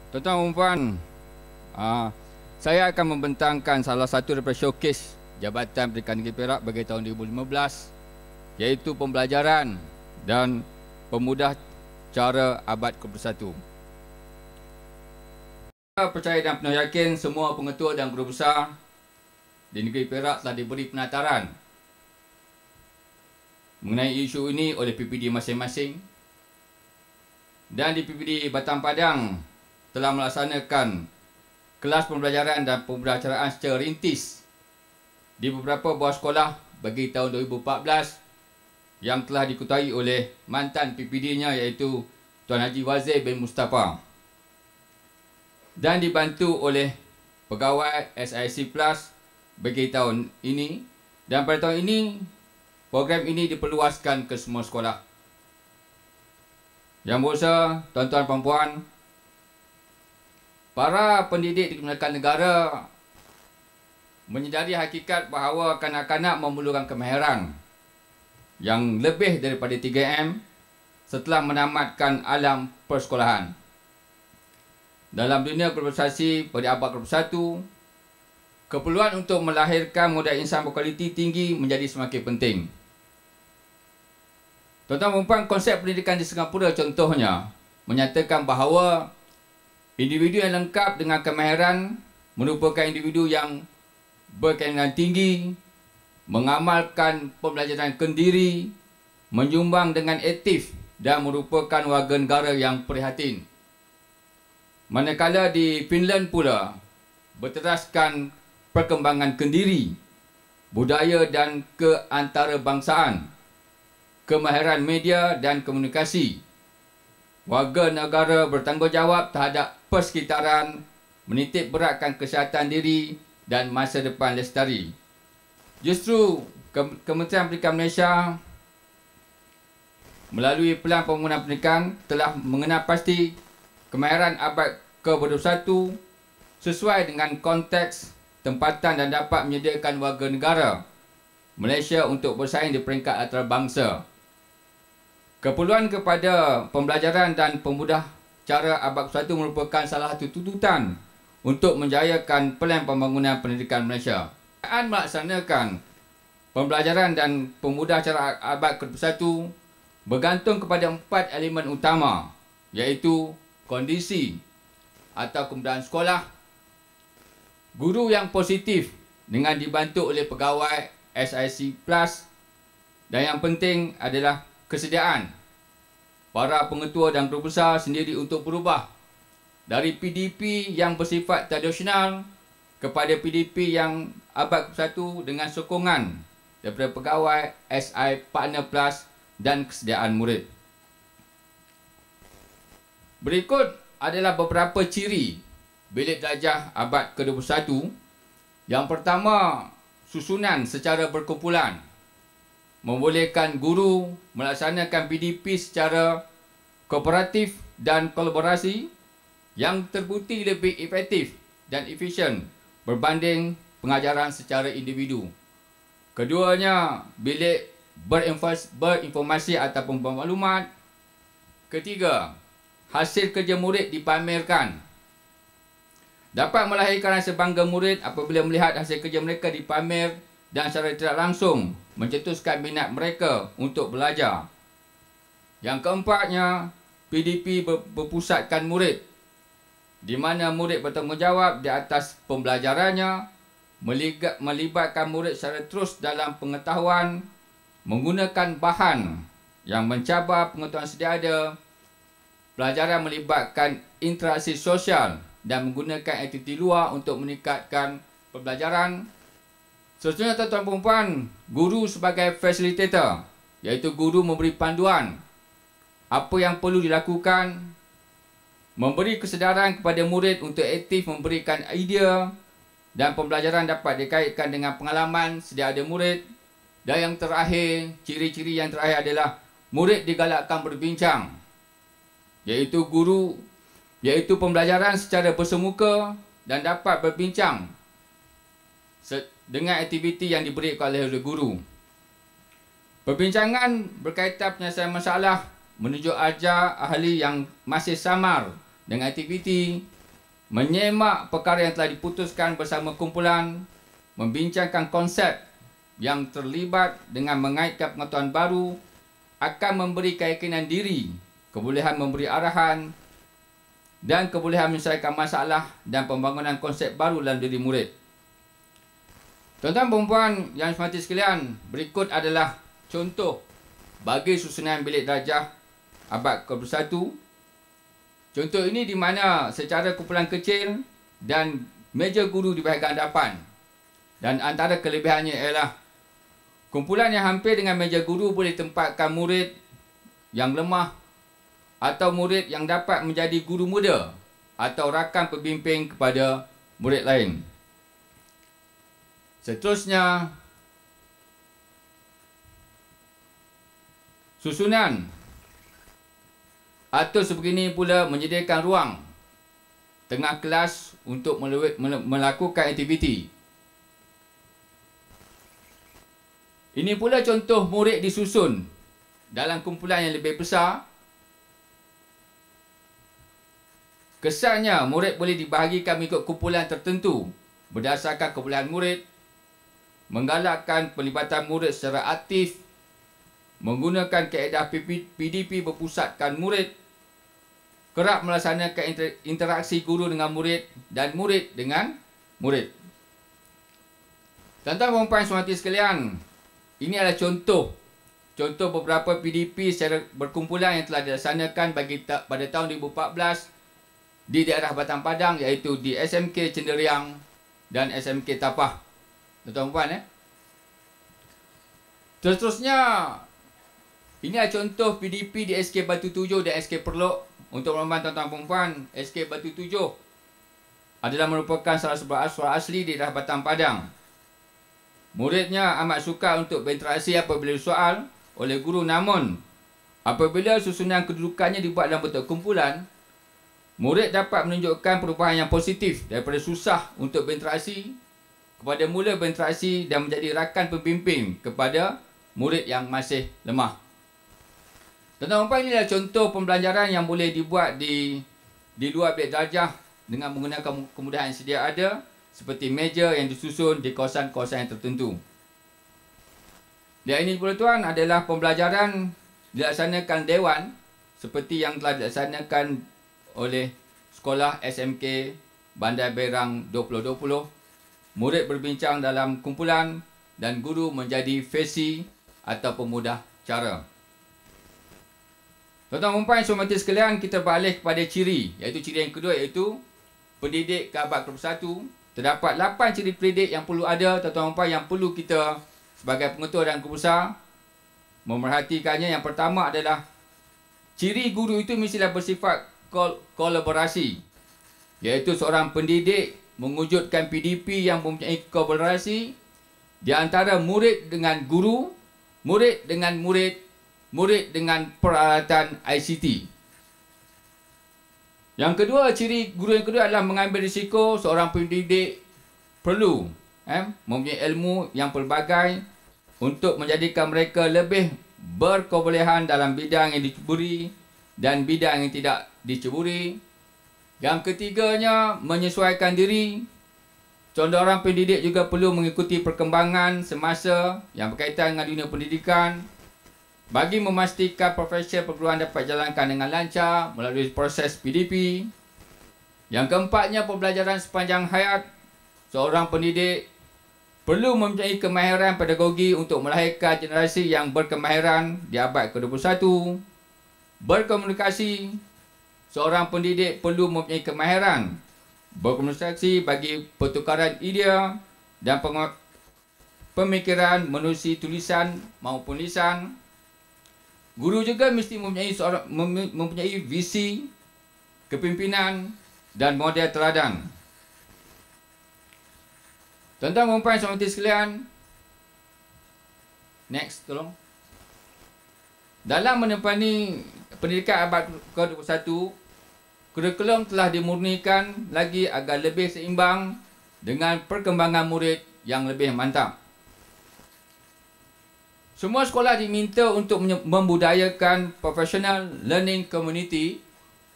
Tuan-tuan dan puan, saya akan membentangkan salah satu daripada showcase Jabatan Pendidikan Negeri Perak bagi tahun 2015, iaitu pembelajaran dan pemudah cara abad ke-21. Saya percaya dan penuh yakin semua pengetua dan guru besar di Negeri Perak telah diberi penataran mengenai isu ini oleh PPD masing-masing, dan di PPD Batam Padang telah melaksanakan kelas pembelajaran dan pembelajaran secara rintis di beberapa buah sekolah bagi tahun 2014 yang telah diketuai oleh mantan PPD-nya iaitu Tuan Haji Wazir bin Mustafa, dan dibantu oleh pegawai SIC Plus bagi tahun ini, dan pada tahun ini program ini diperluaskan ke semua sekolah. Yang berusaha, tuan-tuan dan puan, para pendidik di kementerian negara menyedari hakikat bahawa kanak-kanak memerlukan kemahiran yang lebih daripada 3M setelah menamatkan alam persekolahan. Dalam dunia globalisasi pada abad ke-21, keperluan untuk melahirkan muda insan berkualiti tinggi menjadi semakin penting. Tuan-tuan dan puan, konsep pendidikan di Singapura contohnya menyatakan bahawa individu yang lengkap dengan kemahiran merupakan individu yang berkaitan tinggi, mengamalkan pembelajaran kendiri, menyumbang dengan aktif dan merupakan warga negara yang prihatin. Manakala di Finland pula berteraskan perkembangan kendiri, budaya dan keantarabangsaan, kemahiran media dan komunikasi, warga negara bertanggungjawab terhadap persekitaran, menitik beratkan kesihatan diri dan masa depan lestari. Justru Kementerian Pendidikan Malaysia melalui Pelan Pembangunan Pendidikan telah mengenal pasti kemahiran abad ke-21 sesuai dengan konteks tempatan dan dapat menyediakan warga negara Malaysia untuk bersaing di peringkat antarabangsa. Keperluan kepada pembelajaran dan pemudah cara abad ke-21 merupakan salah satu tuntutan untuk menjayakan Pelan Pembangunan Pendidikan Malaysia. Kerajaan melaksanakan pembelajaran dan pemudah cara abad ke-21 bergantung kepada 4 elemen utama, iaitu kondisi atau kemudahan sekolah, guru yang positif dengan dibantu oleh pegawai SIC Plus, dan yang penting adalah kesediaan para pengetua dan guru besar sendiri untuk berubah dari PDP yang bersifat tradisional kepada PDP yang abad ke-21 dengan sokongan daripada pegawai SI Partner Plus dan kesediaan murid. Berikut adalah beberapa ciri bilik darjah abad ke-21. Yang pertama, susunan secara berkumpulan membolehkan guru melaksanakan PDP secara kooperatif dan kolaborasi yang terbukti lebih efektif dan efisien berbanding pengajaran secara individu. Keduanya, bilik berinformasi ataupun bermaklumat. Ketiga, hasil kerja murid dipamerkan. Dapat melahirkan rasa bangga murid apabila melihat hasil kerja mereka dipamer dan secara tidak langsung mencetuskan minat mereka untuk belajar. Yang keempatnya, PDP berpusatkan murid, di mana murid bertanggungjawab di atas pembelajarannya, melibatkan murid secara terus dalam pengetahuan, menggunakan bahan yang mencabar pengetahuan sedia ada, pelajaran melibatkan interaksi sosial dan menggunakan aktiviti luar untuk meningkatkan pembelajaran. Seterusnya, tuan-tuan dan puan, guru sebagai fasilitator, iaitu guru memberi panduan apa yang perlu dilakukan, memberi kesedaran kepada murid untuk aktif memberikan idea, dan pembelajaran dapat dikaitkan dengan pengalaman sedia ada murid. Dan yang terakhir, ciri-ciri yang terakhir adalah murid digalakkan berbincang, iaitu pembelajaran secara bersemuka dan dapat berbincang dengan aktiviti yang diberikan oleh guru. Perbincangan berkaitan penyelesaian masalah menunjuk ajar ahli yang masih samar dengan aktiviti menyemak perkara yang telah diputuskan bersama kumpulan, membincangkan konsep yang terlibat dengan mengaitkan pengetahuan baru, akan memberi keyakinan diri, kebolehan memberi arahan dan kebolehan menyelesaikan masalah dan pembangunan konsep baru dalam diri murid. Tuan-tuan dan puan yang hormati sekalian, berikut adalah contoh bagi susunan bilik darjah abad ke-21. Contoh ini di mana secara kumpulan kecil dan meja guru di bahagian hadapan. Dan antara kelebihannya ialah kumpulan yang hampir dengan meja guru boleh tempatkan murid yang lemah atau murid yang dapat menjadi guru muda atau rakan pembimbing kepada murid lain. Seterusnya, susunan atau sebegini pula menyediakan ruang tengah kelas untuk melakukan aktiviti. Ini pula contoh murid disusun dalam kumpulan yang lebih besar. Kesannya, murid boleh dibahagikan mengikut kumpulan tertentu berdasarkan kebolehan murid, menggalakkan pelibatan murid secara aktif, menggunakan kaedah PDP berpusatkan murid, kerap melaksanakan interaksi guru dengan murid dan murid dengan murid. Tuan-tuan dan puan semati sekalian, ini adalah contoh beberapa PDP secara berkumpulan yang telah dilaksanakan pada tahun 2014 di daerah Batang Padang, iaitu di SMK Cenderiang dan SMK Tapah. Tuan-tuan dan puan, Seterusnya, ini adalah contoh PDP di SK Batu Tujuh dan SK Perlok. Untuk makluman tuan-tuan dan puan, SK Batu Tujuh adalah merupakan salah sebuah sekolah asli di daerah Batang Padang. Muridnya amat suka untuk berinteraksi apabila soal oleh guru, namun apabila susunan kedudukannya dibuat dalam bentuk kumpulan, murid dapat menunjukkan perubahan yang positif daripada susah untuk berinteraksi kepada mula berinteraksi dan menjadi rakan pembimbing kepada murid yang masih lemah. Tuan-tuan dan puan, inilah contoh pembelajaran yang boleh dibuat di luar bilik darjah dengan menggunakan kemudahan yang sedia ada, seperti meja yang disusun di kawasan-kawasan yang tertentu. Dan ini pula tuan adalah pembelajaran dilaksanakan dewan seperti yang telah dilaksanakan oleh sekolah SMK Bandar Berang 2020. Murid berbincang dalam kumpulan dan guru menjadi fesi atau pemudah cara. Tuan-tuan dan puan yang hormati sekalian, kita beralih kepada ciri, iaitu ciri yang kedua, iaitu pendidik ke abad ke-21. Terdapat 8 ciri pendidik yang perlu ada, tuan-tuan dan puan, yang perlu kita sebagai pengetua dan guru besar memerhatikannya. Yang pertama adalah ciri guru itu mestilah bersifat kolaborasi, iaitu seorang pendidik mewujudkan PDP yang mempunyai kolaborasi di antara murid dengan guru, murid dengan murid, murid dengan peralatan ICT. Yang kedua, ciri guru yang kedua adalah mengambil risiko. Seorang pendidik perlu mempunyai ilmu yang pelbagai untuk menjadikan mereka lebih berkebolehan dalam bidang yang diceburi dan bidang yang tidak diceburi. Yang ketiganya, menyesuaikan diri. Seorang pendidik juga perlu mengikuti perkembangan semasa yang berkaitan dengan dunia pendidikan bagi memastikan profesi perguruan dapat jalankan dengan lancar melalui proses PDP. Yang keempatnya, pembelajaran sepanjang hayat. Seorang pendidik perlu mempunyai kemahiran pedagogi untuk melahirkan generasi yang berkemahiran di abad ke-21. Berkomunikasi. Seorang pendidik perlu mempunyai kemahiran berkomunikasi bagi pertukaran idea dan pemikiran menerusi tulisan maupun lisan. Guru juga mesti mempunyai visi, kepimpinan dan model teladan. Tuan-tuan dan puan yang hormati sekalian, next tolong. Dalam menempani pendidikan abad ke-21, kurikulum telah dimurnikan lagi agar lebih seimbang dengan perkembangan murid yang lebih mantap. Semua sekolah diminta untuk membudayakan Professional Learning Community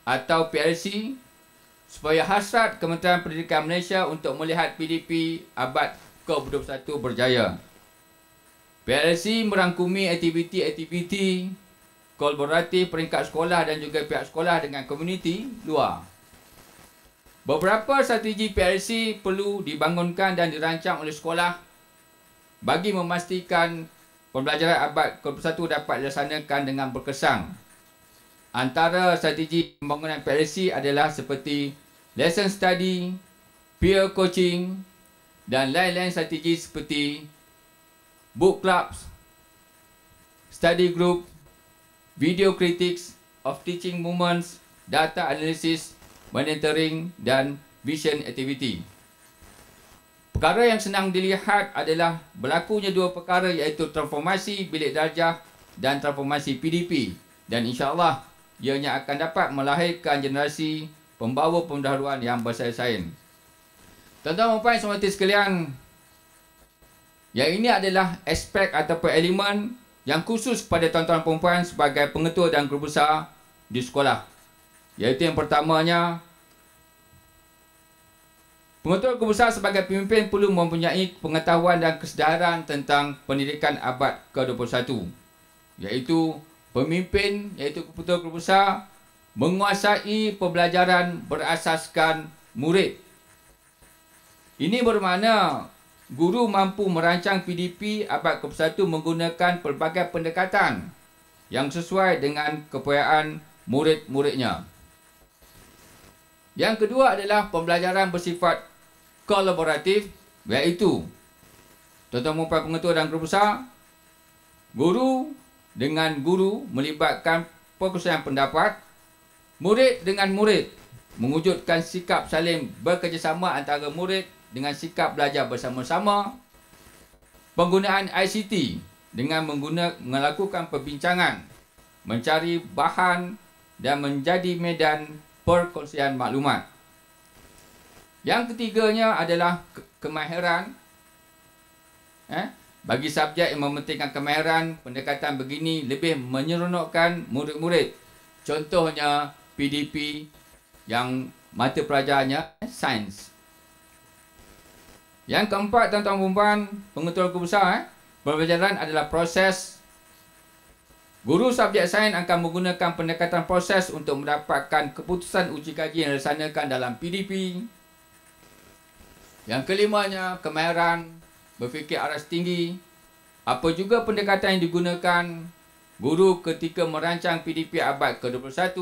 atau PLC supaya hasrat Kementerian Pendidikan Malaysia untuk melihat PDP abad ke-21 berjaya. PLC merangkumi aktiviti-aktiviti kolaboratif peringkat sekolah dan juga pihak sekolah dengan komuniti luar. Beberapa strategi PLC perlu dibangunkan dan dirancang oleh sekolah bagi memastikan pembelajaran abad ke-21 dapat dilaksanakan dengan berkesan. Antara strategi pembangunan PLC adalah seperti lesson study, peer coaching dan lain-lain strategi seperti book clubs, study group, video critics of teaching moments, data analysis, monitoring dan vision activity. Perkara yang senang dilihat adalah berlakunya dua perkara iaitu transformasi bilik darjah dan transformasi PDP, dan insya-Allah ianya akan dapat melahirkan generasi pembawa pendahuluan yang bersaing. Tuan-tuan dan puan semati sekalian, yang ini adalah aspek ataupun elemen yang khusus pada tuan-tuan dan puan sebagai pengetua dan guru besar di sekolah. Iaitu yang pertamanya, pengetua guru besar sebagai pemimpin perlu mempunyai pengetahuan dan kesedaran tentang pendidikan abad ke-21. Iaitu pemimpin, iaitu ketua guru besar, menguasai pembelajaran berasaskan murid. Ini bermakna guru mampu merancang PDP abad ke-21 menggunakan pelbagai pendekatan yang sesuai dengan keupayaan murid-muridnya. Yang kedua adalah pembelajaran bersifat kolaboratif, iaitu tuan-tuan dan puan pengetua dan guru besar, guru dengan guru melibatkan perkongsian pendapat, murid dengan murid mewujudkan sikap saling bekerjasama antara murid dengan sikap belajar bersama-sama, penggunaan ICT dengan melakukan perbincangan, mencari bahan dan menjadi medan perkongsian maklumat. Yang ketiganya adalah kemahiran. Bagi subjek yang mementingkan kemahiran, pendekatan begini lebih menyeronokkan murid-murid. Contohnya PDP yang mata pelajarannya sains. Yang keempat, tuan-tuan dan puan, pengetua guru besar, pembelajaran adalah proses. Guru subjek sains akan menggunakan pendekatan proses untuk mendapatkan keputusan uji kaji yang dilaksanakan dalam PDP. Yang kelimanya, kemahiran berfikir aras tinggi. Apa juga pendekatan yang digunakan, guru ketika merancang PDP abad ke-21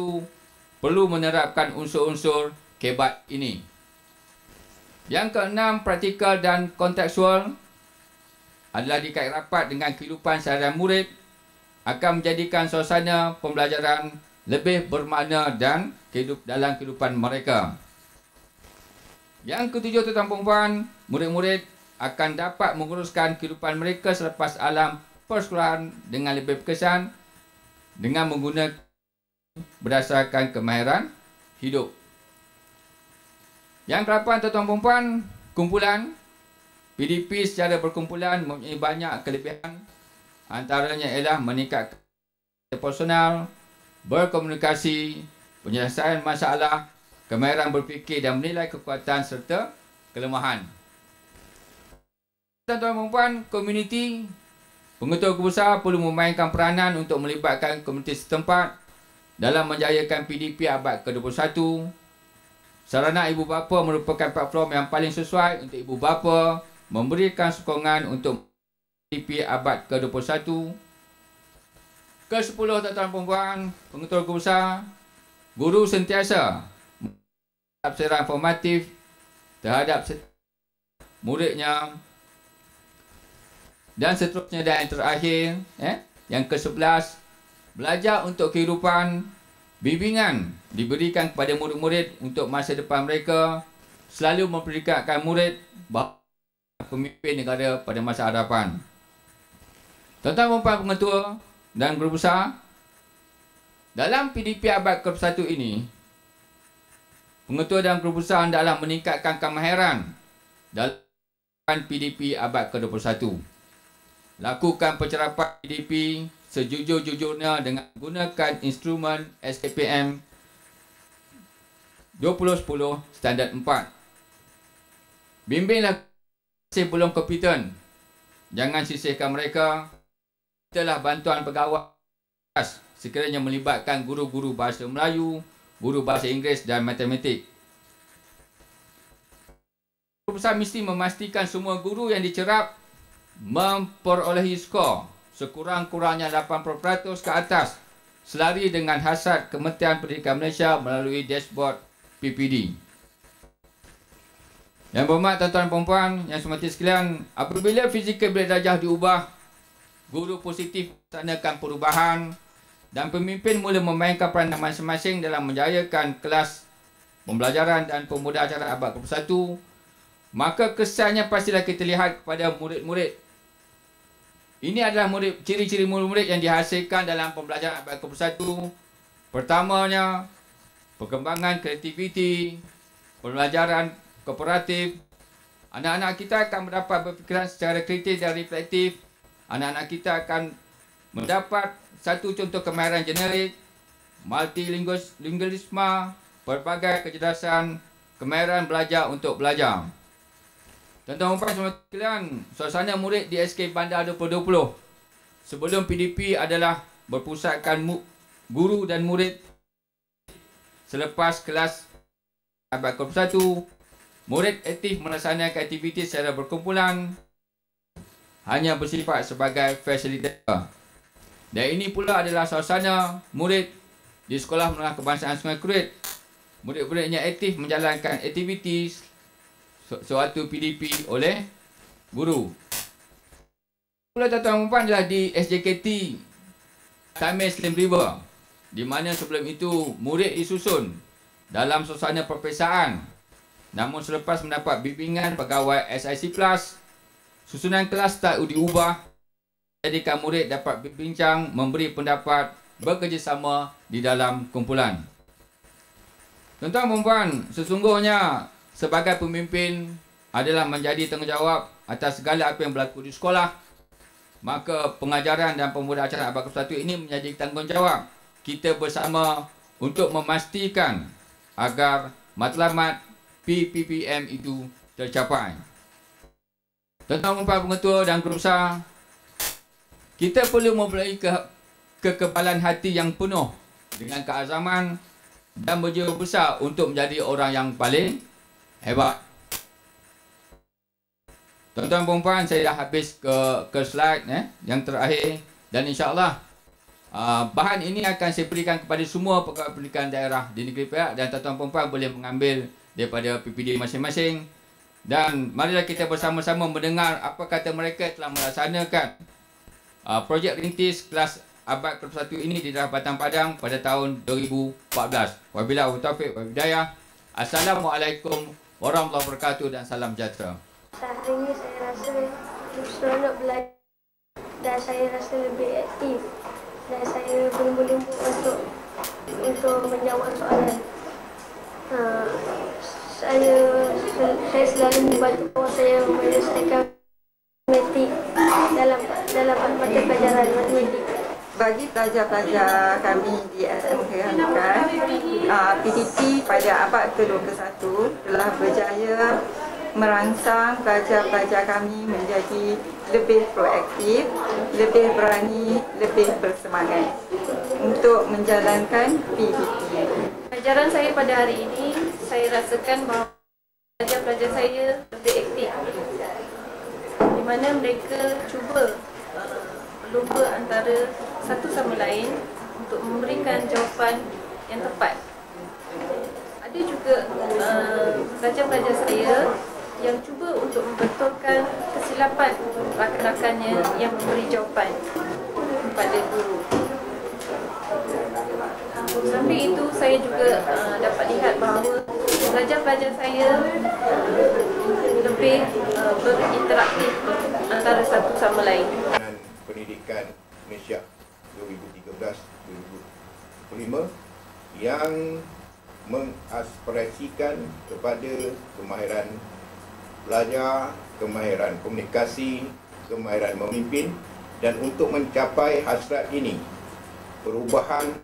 perlu menerapkan unsur-unsur kebat ini. Yang keenam, praktikal dan kontekstual adalah dikait rapat dengan kehidupan seharian murid, akan menjadikan suasana pembelajaran lebih bermakna dan dalam kehidupan mereka. Yang ketujuh, tuan-tuan dan puan, murid-murid akan dapat menguruskan kehidupan mereka selepas alam persekolahan dengan lebih berkesan dengan menggunakan berdasarkan kemahiran hidup. Yang ke-8, tuan-tuan dan puan, kumpulan PDP secara berkumpulan mempunyai banyak kelebihan. Antaranya ialah meningkatkan personal, berkomunikasi, penyelesaian masalah, kemahiran berfikir dan menilai kekuatan serta kelemahan. Tuan-tuan dan puan, komuniti, pengetua guru besar perlu memainkan peranan untuk melibatkan komuniti setempat dalam menjayakan PDP abad ke-21. Sarana ibu bapa merupakan platform yang paling sesuai untuk ibu bapa memberikan sokongan untuk PDP abad ke-21. Ke-10, tuan-tuan dan puan, pengetua guru besar, guru sentiasa tafsiran formatif terhadap muridnya. Dan seterusnya, dan yang terakhir, yang ke-11, belajar untuk kehidupan. Bimbingan diberikan kepada murid-murid untuk masa depan mereka, selalu memperdikatkan murid bahawa pemimpin negara pada masa hadapan. Tuan-tuan dan puan pengetua dan guru besar, dalam PDP abad ke-21 ini, pengetua dan guru besar hendaklah meningkatkan kemahiran dalam PDP abad ke-21. Lakukan pencerapan PDP sejujur-jujurnya dengan menggunakan instrumen SKPM 2010 Standard 4. Bimbinglah masih belum kompeten. Jangan sisihkan mereka. Mintalah bantuan pegawai sekiranya melibatkan guru-guru bahasa Melayu, guru bahasa Inggeris dan matematik. Guru besar mesti memastikan semua guru yang dicerap memperolehi skor sekurang-kurangnya 80% ke atas selari dengan hasrat Kementerian Pendidikan Malaysia melalui dashboard PPD. Yang berhormat tuan-tuan dan puan yang semati sekalian, apabila fizikal bilik darjah diubah, guru positif melaksanakan perubahan dan pemimpin mula memainkan peranan masing-masing dalam menjayakan kelas pembelajaran dan pemuda acara abad ke-21, maka kesannya pastilah kita lihat kepada murid-murid. Ini adalah ciri-ciri murid-murid yang dihasilkan dalam pembelajaran abad ke-21. Pertamanya, perkembangan kreativiti, pembelajaran kooperatif. Anak-anak kita akan mendapat berfikiran secara kritis dan reflektif. Anak-anak kita akan mendapat satu contoh kemahiran generik, multilingualisme, pelbagai kecerdasan, kemahiran belajar untuk belajar. Tuan-tuan dan puan sekalian, suasana murid di SK Bandar 2020 sebelum PDP adalah berpusatkan guru dan murid. Selepas kelas abad ke-21, murid aktif melaksanakan aktiviti secara berkumpulan, hanya bersifat sebagai fasilitator. Dan ini pula adalah suasana murid di Sekolah Menengah Kebangsaan Sungai Keruit. Murid-muridnya aktif menjalankan aktiviti suatu PDP oleh guru. Pula tuan-tuan dan puan adalah di SJKT Taman Slim River, di mana sebelum itu murid disusun dalam suasana perpesaan. Namun selepas mendapat bimbingan pegawai SIC Plus, susunan kelas tak diubah, jadikan murid dapat berbincang, memberi pendapat, bekerjasama di dalam kumpulan. Tuan-tuan dan puan, sesungguhnya sebagai pemimpin adalah menjadi tanggungjawab atas segala apa yang berlaku di sekolah. Maka pengajaran dan pemuda acara abad ke-21 ini menjadi tanggungjawab kita bersama untuk memastikan agar matlamat PPPM itu tercapai. Tuan-tuan dan puan pengetua dan guru besar, kita perlu mempunyai kekebalan hati yang penuh dengan keazaman dan berjiwa besar untuk menjadi orang yang paling hebat. Tuan-tuan dan puan, saya dah habis ke slide yang terakhir, dan insya-Allah bahan ini akan saya berikan kepada semua pegawai pendidikan daerah di negeri Perak, dan tuan-tuan dan puan boleh mengambil daripada PPD masing-masing. Dan marilah kita bersama-sama mendengar apa kata mereka telah melaksanakan projek rintis kelas abad ke-21 ini di daerah Batang Padang pada tahun 2014. Wabillahi taufiq wal hidayah. Assalamualaikum warahmatullahi wabarakatuh dan salam sejahtera. Hari ini saya rasa seronok belajar dan saya rasa lebih aktif dan saya berlembu-lembu untuk menjawab soalan. Saya selalu membantu kawan saya menyelesaikan matematik dalam mata pelajaran matematik. Bagi pelajar-pelajar kami di SMK Hanukan, PDP pada abad ke-21 telah berjaya merangsang pelajar-pelajar kami menjadi lebih proaktif, lebih berani, lebih bersemangat untuk menjalankan PDP. Pelajaran saya pada hari ini, saya rasakan bahawa pelajar-pelajar saya lebih aktif, di mana mereka cuba berlumba antara satu sama lain untuk memberikan jawapan yang tepat. Ada juga pelajar-pelajar saya yang cuba untuk membetulkan kesilapan rakan-rakannya yang memberi jawapan kepada guru. Sambil itu, saya juga dapat lihat bahawa pelajar-pelajar saya lebih berinteraksi antara satu sama lain. Pendidikan Malaysia 2013-2025 yang mengaspirasikan kepada kemahiran belajar, kemahiran komunikasi, kemahiran memimpin, dan untuk mencapai hasrat ini, perubahan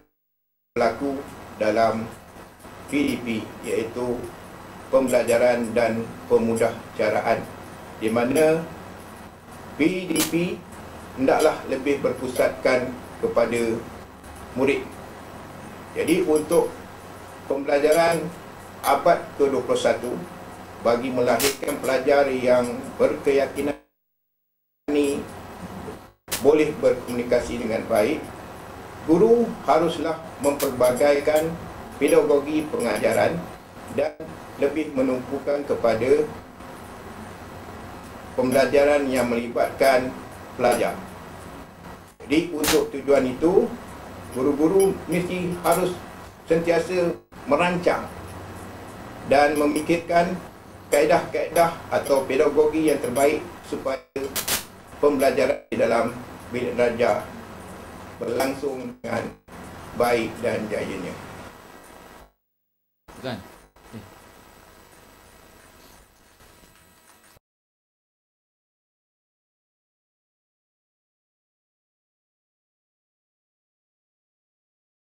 berlaku dalam PDP, iaitu pembelajaran dan pemudahcaraan, di mana PDP hendaklah lebih berpusatkan kepada murid. Jadi untuk pembelajaran abad ke-21, bagi melahirkan pelajar yang berkeyakinan ini boleh berkomunikasi dengan baik, guru haruslah memperbagaikan pedagogi pengajaran dan lebih menumpukan kepada pembelajaran yang melibatkan pelajar. Jadi untuk tujuan itu, guru-guru mesti harus sentiasa merancang dan memikirkan kaedah-kaedah atau pedagogi yang terbaik supaya pembelajaran di dalam bilik darjah berlangsung dengan baik dan jayanya. Kan?